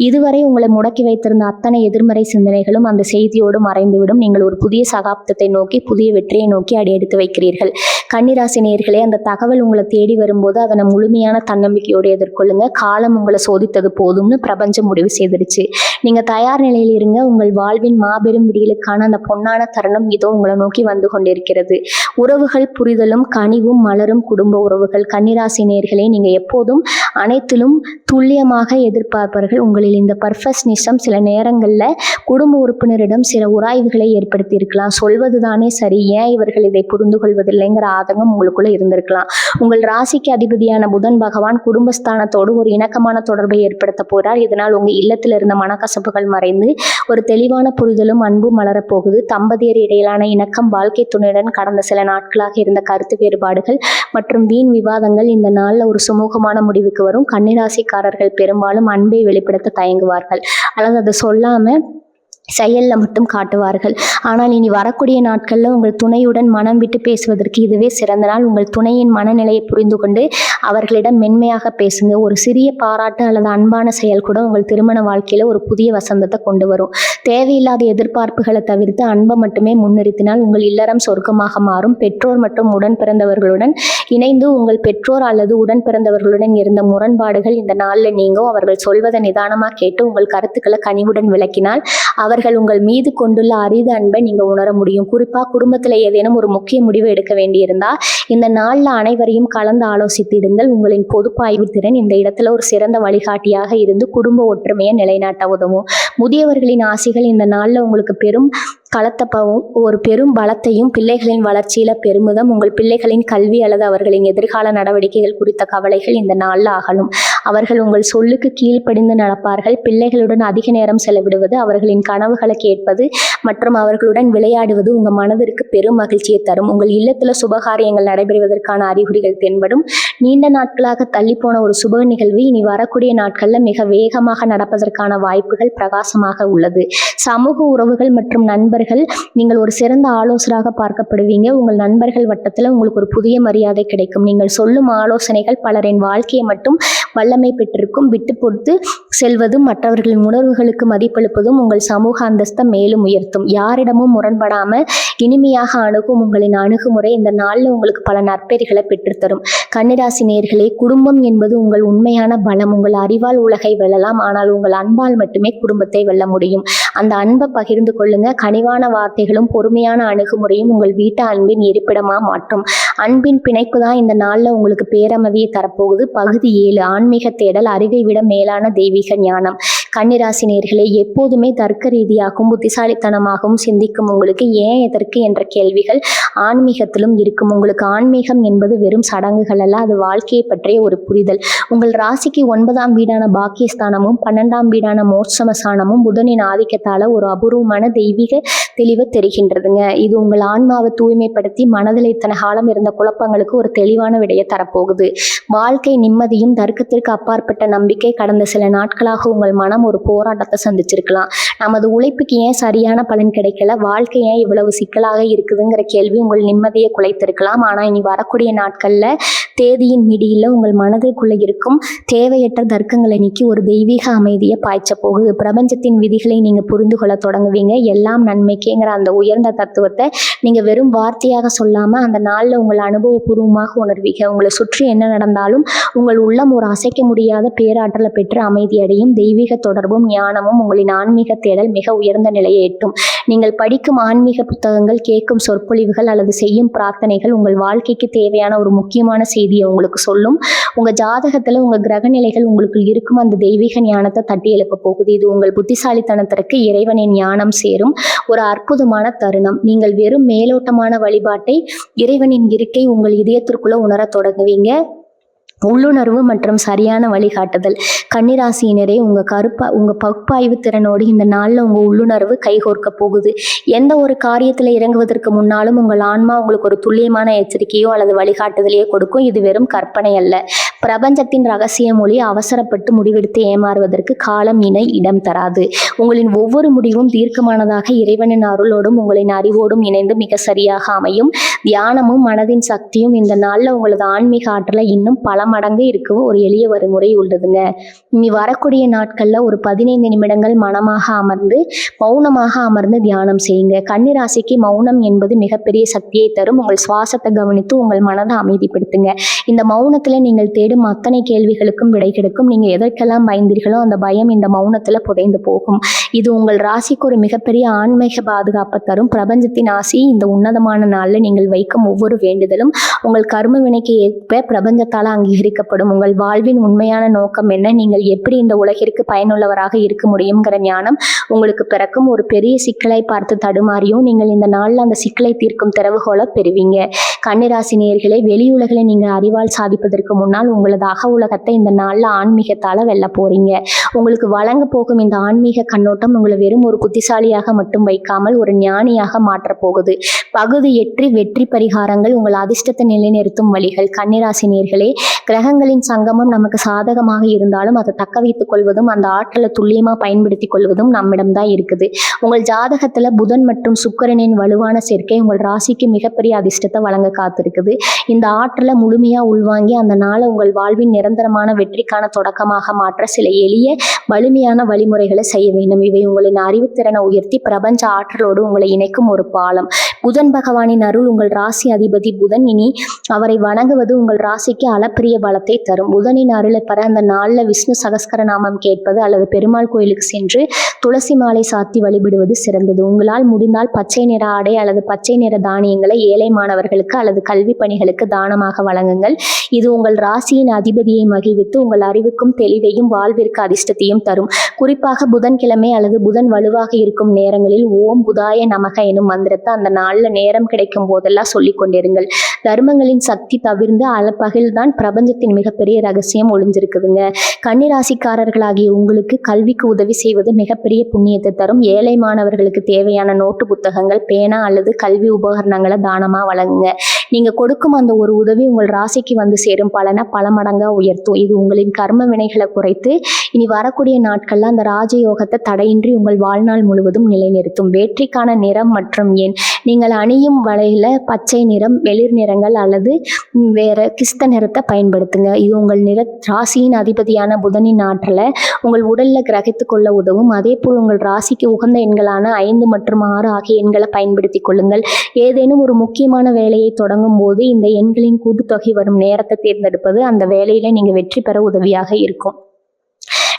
இதுவரை உங்களை முடக்கி வைத்திருந்த அத்தனை எதிர்மறை சிந்தனைகளும் அந்த செய்தியோடு மறைந்துவிடும். நீங்கள் ஒரு புதிய சகாப்தத்தை நோக்கி, புதிய வெற்றியை நோக்கி அடியெடுத்து வைக்கிறீர்கள். கன்னிராசி நேயர்களே, அந்த தகவல் உங்களை தேடி வரும்போது அதனை முழுமையான தன்னம்பிக்கையோடு எதிர்கொள்ளுங்க. காலம் உங்களை சோதித்தது போதும்னு பிரபஞ்சம் முடிவு செய்திருச்சு. நீங்கள் தயார் நிலையில் இருங்க. உங்கள் வாழ்வின் மாபெரும் விடியலுக்கான அந்த பொன்னான தருணம் இதோ உங்களை நோக்கி வந்து கொண்டிருக்கிறது. உறவுகள் புரிதலும் கனிவும் மலரும் குடும்ப உறவுகள். கன்னிராசி நேயர்களே, நீங்கள் எப்போதும் அனைத்திலும் துல்லியமாக எதிர்பார்ப்பார்கள். உங்களில் இந்த பர்ஃபெக்ஷனிசம் சில நேரங்களில் குடும்ப உறுப்பினரிடம் சில உராய்வுகளை ஏற்படுத்தி இருக்கலாம். சொல்வது தானே சரி, ஏன் இவர்கள் இதை புரிந்து கொள்வதில்லைங்கிற ஆதங்கம் உங்களுக்குள்ள இருந்திருக்கலாம். உங்கள் ராசிக்கு அதிபதியான புதன் பகவான் குடும்பஸ்தானத்தோடு ஒரு இணக்கமான தொடர்பை ஏற்படுத்த போறார். இதனால் உங்கள் இல்லத்தில் இருந்த மனக்கசப்புகள் மறைந்து ஒரு தெளிவான புரிதலும் அன்பும் மலரப்போகுது. தம்பதியர் இடையிலான இணக்கம், வாழ்க்கை துணையுடன் கடந்த சில நாட்களாக இருந்த கருத்து வேறுபாடுகள் மற்றும் வீண் விவாதங்கள் இந்த நாளில் ஒரு சுமூகமான முடிவுக்கு வரும். கன்னிராசிக்காரர்கள் பெரும்பாலும் அன்பை வெளிப்படுத்த தயங்குவார்கள், அல்லது அதை சொல்லாம செயலில் மட்டும் காட்டுவார்கள். ஆனால் இனி வரக்கூடிய நாட்களில் உங்கள் துணையுடன் மனம் விட்டு பேசுவதற்கு இதுவே சிறந்த நாள். உங்கள் துணையின் மனநிலையை புரிந்து கொண்டு அவர்களிடம் மென்மையாக பேசுங்க. ஒரு சிறிய பாராட்டு அல்லது அன்பான செயல் கூட உங்கள் திருமண வாழ்க்கையில் ஒரு புதிய வசந்தத்தை கொண்டு வரும். தேவையில்லாத எதிர்பார்ப்புகளை தவிர்த்து அன்பை மட்டுமே முன்னிறுத்தினால் உங்கள் இல்லறம் சொர்க்கமாக மாறும். பெற்றோர் மற்றும் உடன் பிறந்தவர்களுடன் இணைந்து உங்கள் பெற்றோர் அல்லது உடன் பிறந்தவர்களுடன் இருந்த முரண்பாடுகள் இந்த நாளில் நீங்கும். அவர்கள் சொல்வதை நிதானமாக கேட்டு உங்கள் கருத்துக்களை கனிவுடன் விளக்கினால் அவர்கள் உங்கள் மீது கொண்டுள்ள அரித அன்பை நீங்கள் உணர முடியும். குறிப்பாக குடும்பத்தில் ஏதேனும் ஒரு முக்கிய முடிவு எடுக்க வேண்டியிருந்தால் இந்த நாளில் அனைவரையும் கலந்து ஆலோசித்திடுங்கள். உங்களின் பொதுப்பாய்வு திறன் இந்த இடத்துல ஒரு சிறந்த வழிகாட்டியாக இருந்து குடும்ப ஒற்றுமையை நிலைநாட்ட உதவும். முதியவர்களின் ஆசைகள் இந்த நாளில் உங்களுக்கு ஒரு பெரும் பலத்தையும் பிள்ளைகளின் வளர்ச்சியில் பெருமிதம். உங்கள் பிள்ளைகளின் கல்வி அல்லது அவர்களின் எதிர்கால நடவடிக்கைகள் குறித்த கவலைகள் இந்த நாளில் அகலும். அவர்கள் உங்கள் சொல்லுக்கு கீழ்ப்படிந்து நடப்பார்கள். பிள்ளைகளுடன் அதிக நேரம் செலவிடுவது, அவர்களின் கனவுகளை கேட்பது மற்றும் அவர்களுடன் விளையாடுவது உங்கள் மனதிற்கு பெரும் மகிழ்ச்சியை தரும். உங்கள் இல்லத்தில் சுபகாரியங்கள் நடைபெறுவதற்கான அறிகுறிகள் தென்படும். நீண்ட நாட்களாக தள்ளிப்போன ஒரு சுப நிகழ்வு இனி வரக்கூடிய நாட்களில் மிக வேகமாக நடப்பதற்கான வாய்ப்புகள் பிரகாசமாக உள்ளது. சமூக உறவுகள் மற்றும் நண்பர்கள், நீங்கள் ஒரு சிறந்த ஆலோசகராக பார்க்கப்படுவீங்க. உங்கள் நண்பர்கள் வட்டத்தில் உங்களுக்கு ஒரு புதிய மரியாதை கிடைக்கும். நீங்கள் சொல்லும் ஆலோசனைகள் பலரின் வாழ்க்கையை மட்டும் வல்லமை பெற்றிருக்கும். விட்டு பொறுத்து செல்வதும் மற்றவர்களின் உணர்வுகளுக்கு மதிப்பளிப்பதும் உங்கள் சமூக அந்தஸ்தை மேலும் உயர்த்தும். யாரிடமும் முரண்படாமல் இனிமையாக அணுகும் உங்களின் அணுகுமுறை இந்த நாளில் உங்களுக்கு பல நற்பெயர்களை பெற்றுத்தரும். கன்னிராசி நேயர்களே, குடும்பம் என்பது உங்கள் உண்மையான பலம். உங்கள் அறிவால் உலகை வெல்லலாம், ஆனால் உங்கள் அன்பால் மட்டுமே குடும்பத்தை வெல்ல முடியும். அந்த அன்பை பகிர்ந்து கொள்ளுங்க. கனிவான வார்த்தைகளும் பொறுமையான அணுகுமுறையும் உங்கள் வீட்டு அன்பின் இருப்பிடமாக மாற்றும். அன்பின் பிணைப்பு தான் இந்த நாளில் உங்களுக்கு பேரமதியை தரப்போகுது. பகுதி 7, ஆன்மீக தேடல், அறிவை விட மேலான தெய்வீக ஞானம். கன்னிராசி நேயர்களே, எப்போதுமே தர்க்க ரீதியாகவும் புத்திசாலித்தனமாகவும் சிந்திக்கும் உங்களுக்கு ஏன் எதற்கு என்ற கேள்விகள் ஆன்மீகத்திலும் இருக்கும். உங்களுக்கு ஆன்மீகம் என்பது வெறும் சடங்குகள் அல்ல, அது வாழ்க்கையை பற்றிய ஒரு புரிதல். உங்கள் ராசிக்கு 9ஆம் வீடான பாக்கியஸ்தானமும் 12ஆம் வீடான மோட்சமஸ்தானமும் புதனின் ஆதிக்கத்தால ஒரு அபூர்வமான தெய்வீக தெளிவு தெரிகின்றதுங்க. இது உங்கள் ஆன்மாவை தூய்மைப்படுத்தி மனதில் இத்தனை காலம் இருந்த குழப்பங்களுக்கு ஒரு தெளிவான விடையை தரப்போகுது. வாழ்க்கை நிம்மதியும் தர்க்கத்திற்கு அப்பாற்பட்ட நம்பிக்கை. கடந்த சில நாட்களாக உங்கள் மனம் ஒரு போராட்டத்தை சந்திச்சிருக்கலாம். நமது உழைப்புக்கு ஏன் சரியான பலன் கிடைக்கல, வாழ்க்கை ஏன் இவ்வளவு சிக்கலாக இருக்குதுங்கிற கேள்வி உங்கள் நிம்மதியை குலைத்திருக்கலாம். ஆனால் இனி வரக்கூடிய நாட்கள்ல தேதியின் மிடியில் உங்கள் மனதிற்குள்ள இருக்கும் தேவையற்ற தர்க்கங்களை நீக்கி ஒரு தெய்வீக அமைதியை பாய்ச்ச போகுது. பிரபஞ்சத்தின் விதிகளை நீங்க புரிந்து கொள்ள தொடங்குவீங்க. எல்லாம் நன்மைக்கேங்கிற அந்த உயர்ந்த தத்துவத்தை நீங்க வெறும் வார்த்தையாக சொல்லாம அந்த நாள்ல உங்களை அனுபவபூர்வமாக உணர்வீங்க. உங்களை சுற்றி என்ன நடந்தாலும் உங்கள் உள்ளம் ஒரு அசைக்க முடியாத பேராற்றலை பெற்று அமைதியடையும். தெய்வீக தொடர்பும் ஞானமும் உங்களின் ஆன்மீக தேடல் மிக உயர்ந்த நிலையை எட்டும். நீங்கள் படிக்கும் ஆன்மீக புத்தகங்கள், கேட்கும் சொற்பொழிவுகள் அல்லது செய்யும் பிரார்த்தனைகள் உங்கள் வாழ்க்கைக்கு தேவையான ஒரு முக்கியமான செய்தியை உங்களுக்கு சொல்லும். உங்க ஜாதகத்துல உங்க கிரக நிலைகள் உங்களுக்கு இருக்கும் அந்த தெய்வீக ஞானத்தை தட்டி எழுப்ப போகுது. இது உங்கள் புத்திசாலித்தனத்திற்கு இறைவனின் ஞானம் சேரும் ஒரு அற்புதமான தருணம். நீங்கள் வெறும் மேலோட்டமான வழிபாட்டை, இறைவனின் இருக்கை உங்கள் இதயத்திற்குள்ள உணர தொடங்குவீங்க. உள்ளுணர்வு மற்றும் சரியான வழிகாட்டுதல். கன்னிராசியினரே, உங்க பகுப்பாய்வு திறனோடு இந்த நாள்ல உங்க உள்ளுணர்வு கைகோர்க்க போகுது. எந்த ஒரு காரியத்துல இறங்குவதற்கு முன்னாலும் உங்கள் ஆன்மா உங்களுக்கு ஒரு துல்லியமான எச்சரிக்கையோ அல்லது வழிகாட்டுதலையோ கொடுக்கும். இது வெறும் கற்பனை அல்ல, பிரபஞ்சத்தின் ரகசிய மொழி. அவசரப்பட்டு முடிவெடுத்து ஏமாறுவதற்கு காலம் இடம் தராது. உங்களின் ஒவ்வொரு முடிவும் தீர்க்கமானதாக இறைவனின் அருளோடும் உங்களின் அறிவோடும் இணைந்து மிக சரியாக அமையும். தியானமும் மனதின் சக்தியும் இந்த நாள்ல உங்களது ஆன்மீக ஆற்றலை இன்னும் பல மடங்கு இருக்கவும் ஒரு எளிய வழிமுறை உள்ளதுங்க. இனி வரக்கூடிய நாட்கள்ல ஒரு 15 நிமிடங்கள் மௌனமாக அமர்ந்து தியானம் செய்யுங்க. கன்னிராசிக்கு மௌனம் என்பது மிகப்பெரிய சக்தியை தரும். உங்கள் சுவாசத்தை கவனித்து உங்கள் மனதை அமைதிப்படுத்துங்க. இந்த மௌனத்துல நீங்கள் தேடும் அத்தனை கேள்விகளுக்கும் விடை கிடைக்கும். நீங்க எதற்கெல்லாம் பயந்தீர்களோ அந்த பயம் இந்த மௌனத்துல புதைந்து போகும். இது உங்கள் ராசிக்கு ஒரு மிகப்பெரிய ஆன்மீக பாதுகாப்பை தரும். பிரபஞ்சத்தின் ஆசி இந்த உன்னதமான நாள்ல நீங்கள் வைக்கும் ஒவ்வொரு வேண்டுதலும் உங்கள் கர்ம வினைக்கு ஏற்ப பிரபஞ்சத்தால் அங்கீகரிக்கப்படும். உங்கள் வாழ்வின் உண்மையான நோக்கம் என்ன, நீங்கள் எப்படி இந்த உலகிற்கு பயனுள்ளவராக இருக்க முடியுங்கிற ஞானம் உங்களுக்கு பிறக்கும். ஒரு பெரிய சிக்கலை பார்த்து தடுமாறியும் நீங்கள் இந்த நாள்ல அந்த சிக்கலை தீர்க்கும் திறவுகோலை பெறுவீங்க. கன்னிராசி நேயர்களே, வெளியுலகில் நீங்க அறிவால் சாதிப்பதற்கு முன்னால் உங்களது அக உலகத்தை இந்த நாள்ல ஆன்மீகத்தால வெல்ல போறீங்க. உங்களுக்கு வழங்க போகும் இந்த ஆன்மீக கண்ணோட்டம் உங்களை வெறும் ஒரு புத்திசாலியாக மட்டும் வைக்காமல் ஒரு ஞானியாக மாற்ற போகுது. பகுதி 8 வெற்றி பரிகாரங்கள், உங்கள் அதிர்ஷ்டத்தை நிலைநிறுத்தும் வழிகள். கன்னிராசி நேயர்களே, கிரகங்களின் சங்கமம் நமக்கு சாதகமாக இருந்தாலும் அதை தக்க வைத்துக் கொள்வதும் அந்த ஆற்றலை துல்லியமா பயன்படுத்தி கொள்வதும் நம்மிடம்தான் இருக்குது. உங்கள் ஜாதகத்துல புதன் மற்றும் சுக்கிரனின் வலுவான சேர்க்கை உங்கள் ராசிக்கு மிகப்பெரிய அதிர்ஷ்டத்தை வழங்க காத்திருக்குது. இந்த ஆற்றலை முழுமையா உள்வாங்கி அந்த நாளை உங்கள் வாழ்வின் நிரந்தரமான வெற்றிக்கான தொடக்கமாக மாற்ற சில எளிய வலிமையான வழிமுறைகளை செய்ய வேண்டும். இவை உங்களின் அறிவுத்திறனை உயர்த்தி பிரபஞ்ச ஆற்றலோடு உங்களை இணைக்கும் ஒரு பாலம். புதன் பகவானின் அருள். உங்கள் ராசி அதிபதி புதன். இனி அவரை வணங்குவது உங்கள் ராசிக்கு அளப்பரிய பலத்தை தரும். புதனின் அருளை பெற அந்த நாளில் விஷ்ணு சகஸ்கர நாமம் கேட்பது அல்லது பெருமாள் கோயிலுக்கு சென்று துளசி மாலை சாத்தி வழிபடுவது சிறந்தது. உங்களால் முடிந்தால் பச்சை நிற ஆடை அல்லது பச்சை நிற தானியங்களை ஏழை மாணவர்களுக்கு அல்லது கல்வி பணிகளுக்கு தானமாக வழங்குங்கள். இது உங்கள் ராசியின் அதிபதியை மகிழ்வித்து உங்கள் அறிவுக்கும் தெளிவையும் வாழ்விற்கு அதிர்ஷ்டத்தையும் தரும். குறிப்பாக புதன்கிழமை அல்லது புதன் வலுவாக இருக்கும் நேரங்களில் ஓம் புதாய நமக எனும் மந்திரத்தை அந்த நாள்ல நேரம் கிடைக்கும் போதெல்லாம் சொல்லிக் கொண்டிருங்கள். தர்மங்களின் சக்தி தவிர்ந்து அளப்பகில்தான் பிரபஞ்சத்தின் மிகப்பெரிய ரகசியம் ஒளிஞ்சிருக்குதுங்க. கன்னிராசிக்காரர்களாகிய உங்களுக்கு கல்விக்கு உதவி செய்வது மிகப்பெரிய புண்ணியத்தை தரும். ஏழை மாணவர்களுக்கு தேவையான நோட்டு புத்தகங்கள், பேனா அல்லது கல்வி உபகரணங்களை தானமா வழங்குங்க. நீங்க கொடுக்கும் அந்த ஒரு உதவி உங்கள் ராசிக்கு வந்து சேரும் பலனை பல மடங்கா உயர்த்தும். இது உங்களின் கர்ம வினைகளை குறைத்து இனி வரக்கூடிய நாட்கள்ல அந்த ராஜயோகத்தை தடையின்றி உங்கள் வாழ்நாள் முழுவதும் நிலைநிறுத்தும். வெற்றிக்கான நிறம் மற்றும் எண். நீங்கள் அணியும் வலையில பச்சை நிறம், வெளிர் நிறங்கள் அல்லது வேற கிஸ்த நிறத்தை பயன்படுத்துங்க. இது உங்கள் ராசியின் அதிபதியான புதனின் ஆற்றலை உங்கள் உடல்ல கிரகித்து கொள்ள உதவும். அதே போல் உங்கள் ராசிக்கு உகந்த எண்களான 5 மற்றும் 6 ஆகிய எண்களை பயன்படுத்தி கொள்ளுங்கள். ஏதேனும் ஒரு முக்கியமான வேலையை தொடங்கும் போது இந்த எண்களின் கூட்டுத்தொகை வரும் நேரத்தை தேர்ந்தெடுப்பது அந்த வேலையில நீங்க வெற்றி பெற உதவியாக இருக்கும்.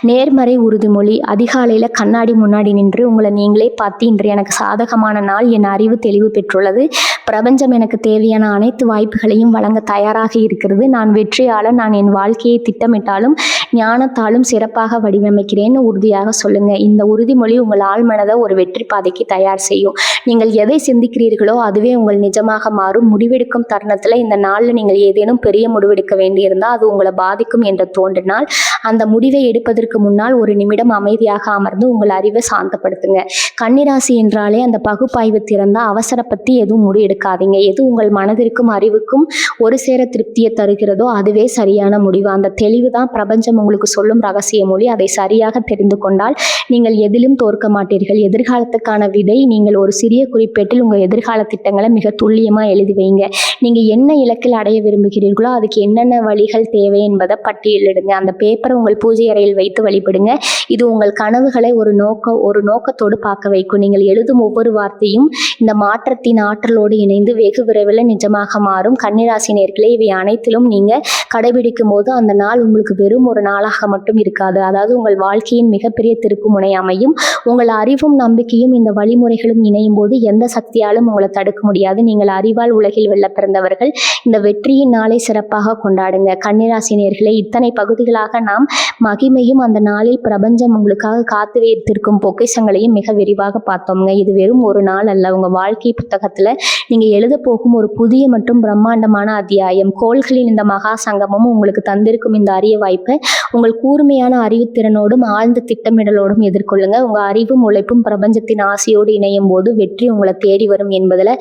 நேர்மறை உறுதிமொழி. அதிகாலையில் கண்ணாடி முன்னாடி நின்று உங்களை நீங்களே பார்த்து, இன்று எனக்கு சாதகமான நாள், என் அறிவு தெளிவு பெற்றுள்ளது, பிரபஞ்சம் எனக்கு தேவையான அனைத்து வாய்ப்புகளையும் வழங்க தயாராக இருக்கிறது. நான் வெற்றியாளர். நான் என் வாழ்க்கையை திட்டமிட்டாலும் ஞானத்தாலும் சிறப்பாக வடிவமைக்கிறேன்னு உறுதியாக சொல்லுங்க. இந்த உறுதிமொழி உங்கள் ஆழ்மனதை ஒரு வெற்றி பாதைக்கு தயார் செய்யும். நீங்கள் எதை சிந்திக்கிறீர்களோ அதுவே உங்கள் நிஜமாக மாறும். முடிவெடுக்கும் தருணத்தில் இந்த நாளில் நீங்கள் ஏதேனும் பெரிய முடிவெடுக்க வேண்டியிருந்தால் அது உங்களை பாதிக்கும் என்று தோன்றினால் அந்த முடிவை எடுப்பதற்கு முன்னால் ஒரு நிமிடம் அமைதியாக அமர்ந்து உங்கள் அறிவை சாந்தப்படுத்துங்க. கன்னிராசி என்றாலே அந்த பகுப்பாய்வு திறந்தால் அவசரப்பற்றி எதுவும் முடிவெடுக்காதீங்க. எது உங்கள் மனதிற்கும் அறிவுக்கும் ஒரு சேர திருப்தியை தருகிறதோ அதுவே சரியான முடிவு. அந்த தெளிவு தான் பிரபஞ்சம் உங்களுக்கு சொல்லும் ரகசிய மொழி. அதை சரியாக தெரிந்து கொண்டால் நீங்கள் எதிலும் தோற்க மாட்டீர்கள். எதிர்காலத்துக்கான விதை நீங்கள் ஒரு சிறிய குறிப்பேட்டில் உங்கள் எதிர்கால திட்டங்களை மிக துல்லியமாக எழுதி வைங்க. நீங்கள் என்ன இலக்கில் அடைய விரும்புகிறீர்களோ அதுக்கு என்னென்ன வழிகள் தேவை என்பதை பட்டியலிடுங்க. அந்த பேப்பரை உங்கள் பூஜை அறையில் வைத்து வழிபடுங்க. இது உங்கள் கனவுகளை ஒரு நோக்கத்தோடு பார்க்க வைக்கும். நீங்கள் எழுதும் ஒவ்வொரு வார்த்தையும் இந்த மாற்றத்தின் ஆற்றலோடு இணைந்து வெகு விரைவில் நிஜமாக மாறும். கன்னிராசி நேயர்களே, இவை அனைத்திலும் நீங்கள் கடைபிடிக்கும் போது அந்த நாள் உங்களுக்கு வெறும் ஒரு நாளாக மட்டும் இருக்காது. அதாவது உங்கள் வாழ்க்கையின் மிகப்பெரிய திருப்பு முனை அமையும். உங்கள் அறிவும் நம்பிக்கையும் இந்த வழிமுறைகளும் இணையும் போது எந்த சக்தியாலும் உங்களை தடுக்க முடியாது. நீங்கள் அறிவால் உலகில் வெல்ல பிறந்தவர்கள். இந்த வெற்றியின் நாளை சிறப்பாக கொண்டாடுங்க. கன்னிராசி நேயர்களே, இத்தனை பகுதிகளாக நாம் மகிமையும் அந்த நாளில் பிரபஞ்சம் உங்களுக்காக காத்து வைத்திருக்கும் பொக்கிஷங்களையும் மிக விரிவாக பார்த்தோம்ங்க. இது வெறும் ஒரு நாள் அல்ல, உங்கள் வாழ்க்கை புத்தகத்தில் நீங்கள் எழுத போகும் ஒரு புதிய மற்றும் பிரம்மாண்டமான அத்தியாயம். கோள்களின் இந்த மகா சங்கமும் உங்களுக்கு தந்திருக்கும் இந்த அரிய வாய்ப்பை உங்கள் கூர்மையான அறிவுத்திறனோடும் ஆழ்ந்த திட்டமிடலோடும் எதிர்கொள்ளுங்க. உங்கள் அறிவும் உழைப்பும் பிரபஞ்சத்தின் ஆசையோடு இணையும் போது வெற்றி உங்களை தேடி வரும் என்பதில்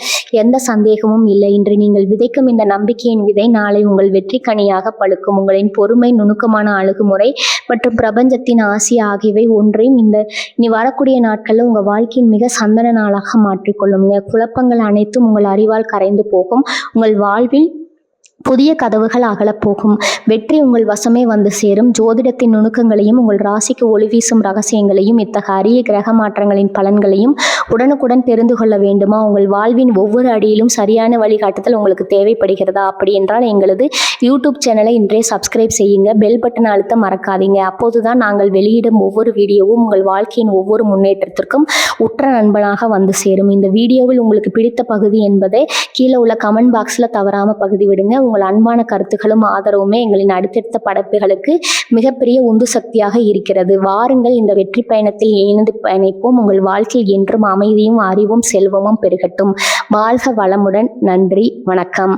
எந்த சந்தேகமும் இல்லை. இன்று நீங்கள் விதைக்கும் இந்த நம்பிக்கையின் விதை நாளை உங்கள் வெற்றி கனியாக பழுக்கும். உங்களின் பொறுமை, நுணுக்கமான அணுகுமுறை மற்றும் பிரபஞ்சத்தின் ஆசை ஆகியவை ஒன்றையும் இனி வரக்கூடிய நாட்களில் உங்கள் வாழ்க்கையின் மிக சந்தன நாளாக மாற்றிக்கொள்ளுங்க. குழப்பங்கள் அனைத்தும் உங்கள் அறிவால் கரைந்து போகும். உங்கள் வாழ்வில் புதிய கதவுகள் அகலப்போகும். வெற்றி உங்கள் வசமே வந்து சேரும். ஜோதிடத்தின் நுணுக்கங்களையும் உங்கள் ராசிக்கு ஒளி வீசும் ரகசியங்களையும் இத்தகைய அரிய கிரக மாற்றங்களின் பலன்களையும் உடனுக்குடன் தெரிந்து கொள்ள வேண்டுமா? உங்கள் வாழ்வின் ஒவ்வொரு அடியிலும் சரியான வழிகாட்டுதல் உங்களுக்கு தேவைப்படுகிறதா? அப்படி என்றால் எங்களது யூடியூப் சேனலை இன்றே சப்ஸ்கிரைப் செய்யுங்க. பெல் பட்டன் அழுத்த மறக்காதீங்க. அப்போதுதான் நாங்கள் வெளியிடும் ஒவ்வொரு வீடியோவும் உங்கள் வாழ்க்கையின் ஒவ்வொரு முன்னேற்றத்திற்கும் உற்ற நண்பனாக வந்து சேரும். இந்த வீடியோவில் உங்களுக்கு பிடித்த பகுதி என்பதை கீழே உள்ள கமெண்ட் பாக்ஸில் தவறாமல் பகிர்ந்துவிடுங்க. உங்கள் அன்பான கருத்துக்களும் ஆதரவுமே எங்களின் அடுத்தடுத்த படைப்புகளுக்கு மிகப்பெரிய உந்து சக்தியாக இருக்கிறது. வாருங்கள், இந்த வெற்றி பயணத்தில் இணைந்து பயணிப்போம். உங்கள் வாழ்க்கையில் என்றும் அமைதியும் அறிவும் செல்வமும் பெருகட்டும். வாழ்க வளமுடன். நன்றி, வணக்கம்.